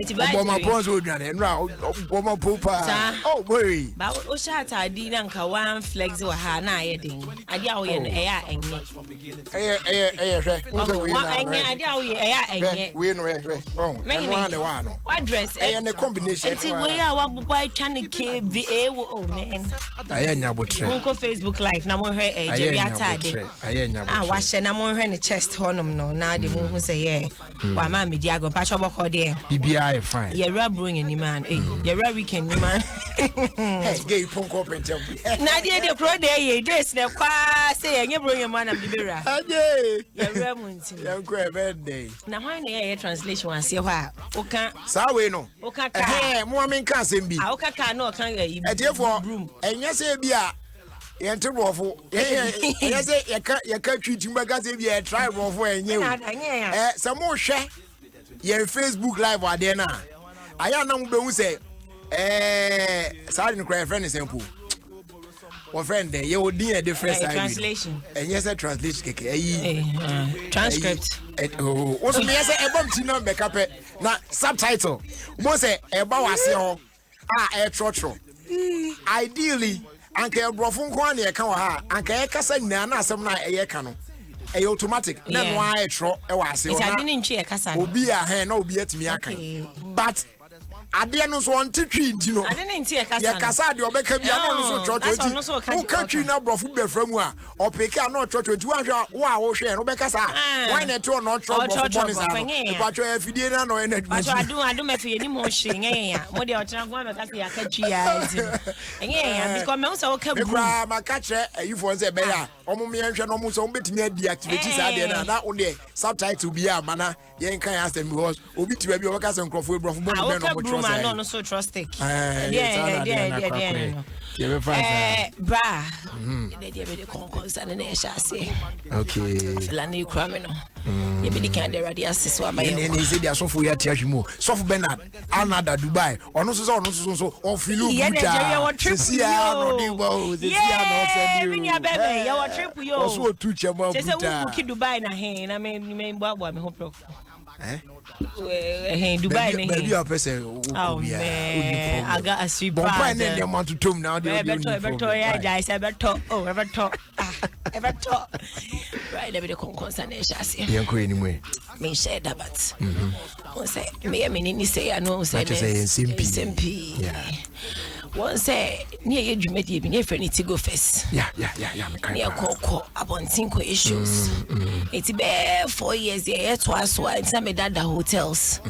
Obama pons would run and round Obama Pupa. Oh, worry. But Oshata, I didn't one flex or Hana eating. I doubt we air and what dress and the combination. We are what can be a woman. I ain't never Facebook Live. Now, I wash and I'm on the chest honum. No, now the moon say, yeah, why, Mammy Diago, Pacho there. BBI fine. You're rubbing any man, you're a weekend, man. Gay punk up and tell me. Nadia, the pro day, this, the qua say, and you bring your man of the mirror. You're Raymond, you're great birthday. Now, my translation was here. Okay, Sawe no. Okay, Mormon can't be. Okay, no, can't you? Therefore, and yes, Bia. Enter Waffle. Yes, you can't treat you because if you try Waffle and you. Some more share. Your Facebook Live or there now. I am not going to say, Sergeant Cry friend is simple. One friend there, you would need a different translation. And yes, a translation. Transcript. Also, yes, a bump to number carpet. Now, subtitle. Most a bawasio. A trotro. Ideally, Uncle Brofun Kwan, a kawa, Uncle Ekasan, Nana, some night a canoe. A automatic. Then why tro a was. I didn't check Cassan. Be a hand, no be at me. But I didn't want to treat you. I didn't see a Cassad, your back can be also country number of football from one or pick out not church with 200 wow, share Rebecca. Why not two not trouble? But if you didn't know anything, I do my fee any more shing. What you're trying to catch and because most of my catcher, you for the bear, almost almost me deactivities that only subtitle be a manner. Yank can ask them because Obi to be a cousin Crawford from I'm not so trusting. Yeah. Bra. The concourse and an say. Okay. Lani criminal. You be the kind of radius. And he said, they are so for your Tiashimo, Soft Bernard, Anada Dubai, or no so, or Philou. Yeah, baby, your trip, you also two chambers. Dubai, na hand. I mean, you may what I'm hoping. Hey, Dubai, maybe a person. Oh, man, I got a sweet brand and they want to tomb now. Ever talk. Right, every concourse and chassis. Young anyway. Me said that, but say, me, I mean, say, I know, say, SMP. Yeah. One say, near you, you made even if any to go first. Yeah. Near Coco, upon 5 issues. It's been 4 years, yeah, twice, once I made that the hotels.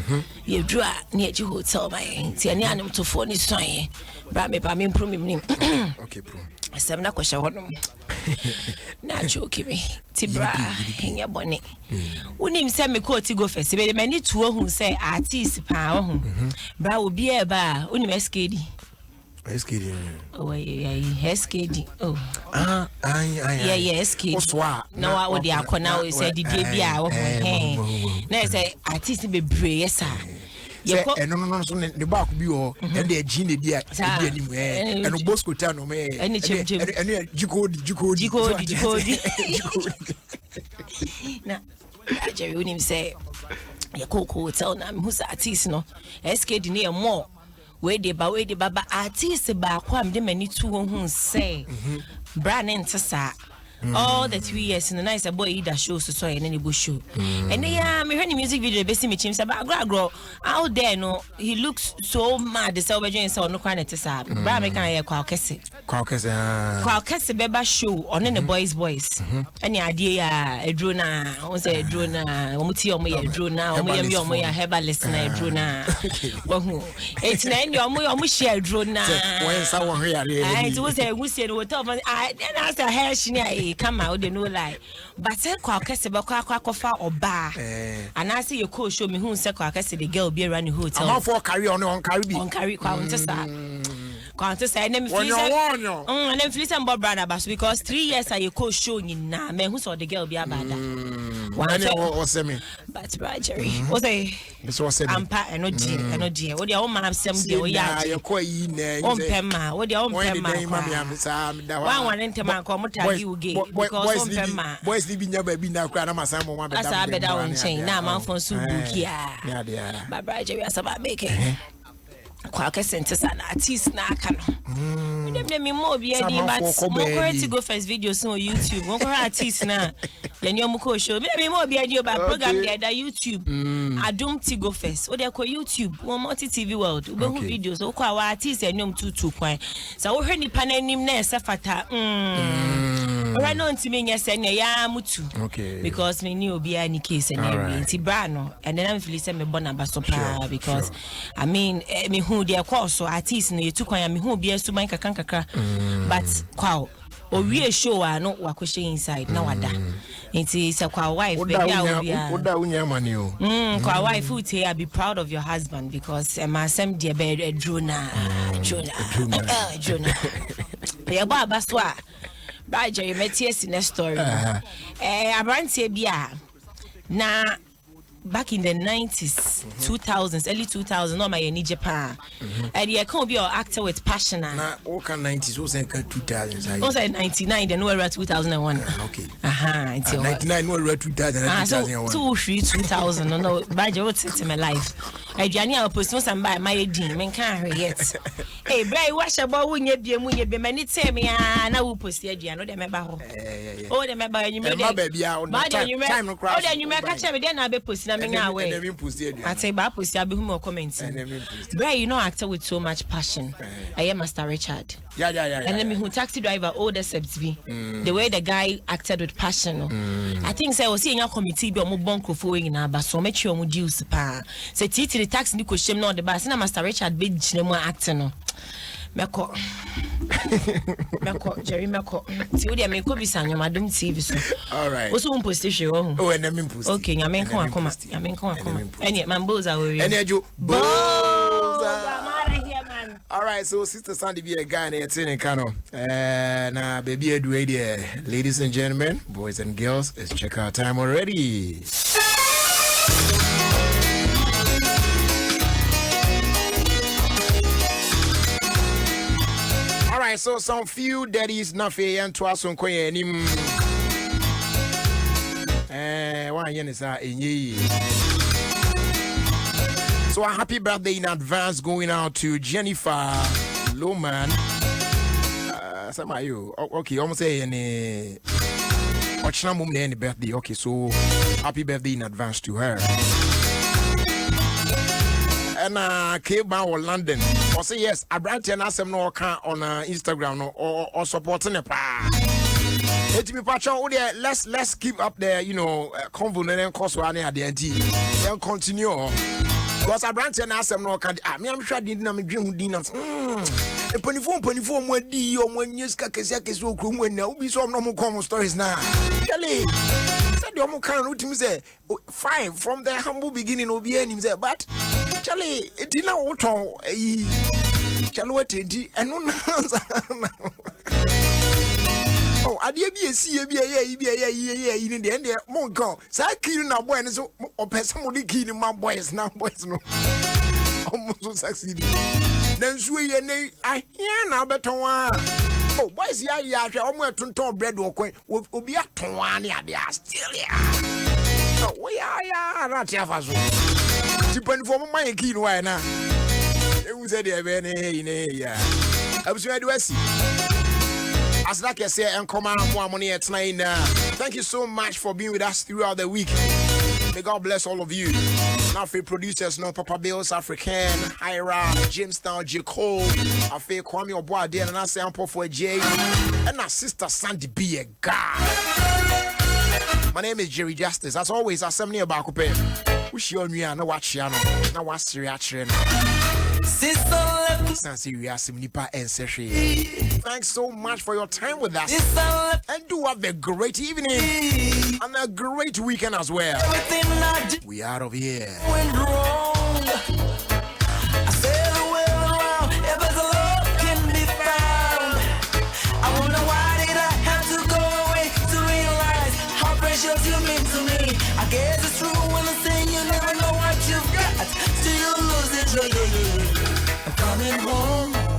You drew near you hotel, my Tianianum to phone is trying. But me, I'm improving. Okay, bro. I said, not question what not joking me. Tibra, in your bonnet. When him send me call to go first, but many two who say artist power. But will be a bar, Unimeskady. SKD. Oh, yeah, SKD. Oh, yeah, SKD. No, I would now say the baby hour. Now say artist be brave, sir. And no, the back be all and the genie dear and Bosco Tano may and now, Jerry would him say, your cocoa tell them who's artist no SKD near more. Where the baba artist ba kwam de many two who say brand entasa all the 2 years in the nice boy either show so in any bush show and yeah me heard the music video be see me chim say grow out there no he looks so mad the cell bejoin so no kwan entasa bra me kan ye kwa kese beba show on the boys any idea a drone na on say drone na omuti omo ye drone na omo ye omo ya herbalist na drone na wahu it's na any omo share drone na when someone here it was a we say no tell me I then ask the hair she come out they no lie but say kwa kese be kwa fa oba and I see your coach show me who say kwa kese the girl be around the hotel I'm for carry on carry kwa untesa Can't say I never feel and then feel Bob Brother Bass because 3 years I co show in na men who saw the girl be about that. One me. But Jerry, what say? This was said. I'm part and no dear. What your own man have some dear. You're quite in on Pema. What your own Pema? One into my commodity you gave because on Pema. Boys living your baby now, crying my son. That's a better on chain. Now, man from Subukia. Yeah. But Jerry, as about making. Kwaka sentence an artist na aka no. Dem me more be edi but mo to go first videos on YouTube. Mo ko artist na. Then you mo ko show. Me more be edi about program there that YouTube. Adum to go first. O dey ko YouTube. Wo multi TV world. We who videos. O ko our artist enyom tutu kwan. So wo hwe nipa na nim na ese fata. Right now ntimi nya se na ya mutu. Okay. Because me ni obi ani case and everything. Bra no. And then I'm feeling say me born abasopa because I mean me who their course so artist no yetu kwan me who be so man kakra but kwaw o wie show no wakohye inside na wada nti se kwa wife baby oda unya mani o kwa wife who say I be proud of your husband because my sem de be drona ya baba so a ba je metie si na story abrantie bia na back in the 90s, 2000s, early 2000s, no my any Japan. And you can't be an actor with passion. Nah, all can 90s, what's in 2000s? Also 99, then we're at 2001. Okay. 99, we're at 2001. So 2000, no, by your what's in my life. I Jania post no some by my dean, men can't yet. Hey, Bray, wash about when you be many tell me, and I will post the idea, no, they remember. Oh, they remember you made a baby out. Oh, then you may catch me, then I'll be posting. I say, Bapus, I'll be more commenting. Bray, you know, actor with so much passion. I am Master Richard. Yeah. And then me who taxi driver, all the steps be the way the guy acted with passion. I think say I was seeing a committee be more bunko for in our so much you juice pa. Say Titi the tax ni question no the bus na Master Richard be more acting no. Meko Jerry Meko. See what I mean? Could be sang your madam TV so. All right. Also, one position. Oh, and then post. Okay, I mean, come on. Any man bows are we? Any you all right, so Sister Sandy be a guy and it's in a cano. Now, baby, ladies and gentlemen, boys and girls, let's check our time already. All right, so some few daddies nafe and twas on koye nim. One yen is so a happy birthday in advance going out to Jennifer Loman. Some are you okay? Almost say any any birthday. Okay, so happy birthday in advance to her. And came back to London. Or say yes, I brought an asem no account on Instagram or supporting a pa. Let's keep up there, you know, convoluted and cost one at the end. Then continue. Because I brought an asem no account. I'm sure I didn't know me dream dinner. A 24 more D or 1 years Kakasiakis will come when there will be some normal common stories now. Kelly said the Omo can say 5 from the humble beginning will be any but Charlie, it did not auto a Charlotte and no. Oh, I did be a C B A in the end there. Monko, Saki now boy and so or somebody killing my boys now boys no. Almost succeeded. Then sweet and I hear now better one. Oh, boys, yeah, almost to bread or coin will be a twenty. They are still here. Oh, we are not here. Depending for my key, why now? It was a day, I was ready to see. As like I say, and come out more money at 9. Thank you so much for being with us throughout the week. May God bless all of you. Now, for producers, no Papa Bills, African, Ira, Jamestown, J. Cole, I feel Kwame Obuade, and I say I'm for J, and our sister Sandy be a guy. My name is Jerry Justice. As always, I send me about Coupe. Wish you on me and watch you now. What's the reaction? Thanks so much for your time with us. And do have a great evening and a great weekend as well. We out of here. Went wrong. I said the way around. If it's a love can be I guess it's true when I say you never know what you've got till you lose it. I'm coming home.